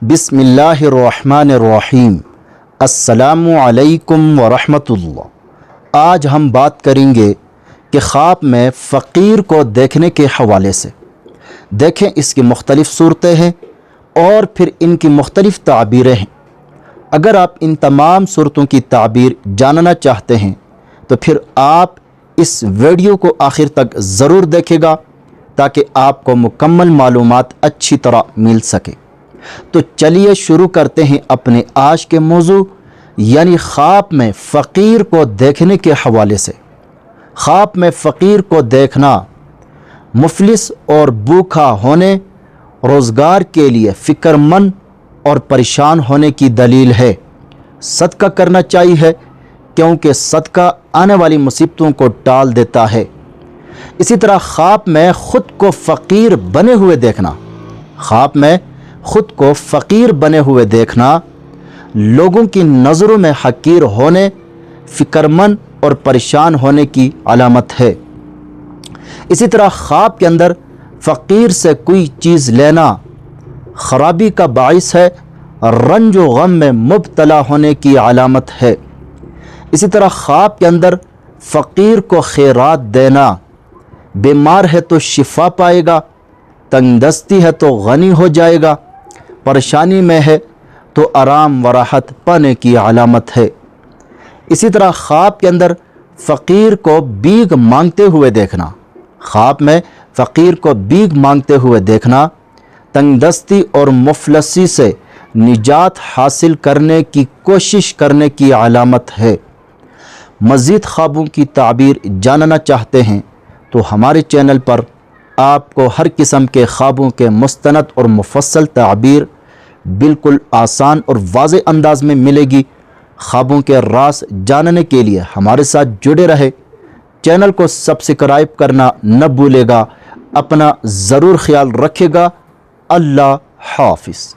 بسم اللہ الرحمن الرحیم۔ السلام علیکم ورحمۃ اللہ۔ آج ہم بات کریں گے کہ خواب میں فقیر کو دیکھنے کے حوالے سے۔ دیکھیں اس کی مختلف صورتیں ہیں اور پھر ان کی مختلف تعبیریں ہیں۔ اگر آپ ان تمام صورتوں کی تعبیر جاننا چاہتے ہیں تو پھر آپ اس ویڈیو کو آخر تک ضرور دیکھیں گا تاکہ آپ کو مکمل معلومات اچھی طرح مل سکے۔ تو چلیے شروع کرتے ہیں اپنے آج کے موضوع یعنی خواب میں فقیر کو دیکھنے کے حوالے سے۔ خواب میں فقیر کو دیکھنا مفلس اور بھوکا ہونے، روزگار کے لیے فکر مند اور پریشان ہونے کی دلیل ہے۔ صدقہ کرنا چاہیے کیونکہ صدقہ آنے والی مصیبتوں کو ٹال دیتا ہے۔ اسی طرح خواب میں خود کو فقیر بنے ہوئے دیکھنا، خواب میں خود کو فقیر بنے ہوئے دیکھنا لوگوں کی نظروں میں حقیر ہونے، فکر مند اور پریشان ہونے کی علامت ہے۔ اسی طرح خواب کے اندر فقیر سے کوئی چیز لینا خرابی کا باعث ہے، رنج و غم میں مبتلا ہونے کی علامت ہے۔ اسی طرح خواب کے اندر فقیر کو خیرات دینا، بیمار ہے تو شفا پائے گا، تنگ دستی ہے تو غنی ہو جائے گا، پریشانی میں ہے تو آرام و راحت پانے کی علامت ہے۔ اسی طرح خواب کے اندر فقیر کو بھیک مانگتے ہوئے دیکھنا، خواب میں فقیر کو بھیک مانگتے ہوئے دیکھنا تنگ دستی اور مفلسی سے نجات حاصل کرنے کی کوشش کرنے کی علامت ہے۔ مزید خوابوں کی تعبیر جاننا چاہتے ہیں تو ہمارے چینل پر آپ کو ہر قسم کے خوابوں کے مستند اور مفصل تعبیر بالکل آسان اور واضح انداز میں ملے گی۔ خوابوں کے راز جاننے کے لیے ہمارے ساتھ جڑے رہے۔ چینل کو سبسکرائب کرنا نہ بھولے گا۔ اپنا ضرور خیال رکھے گا۔ اللہ حافظ۔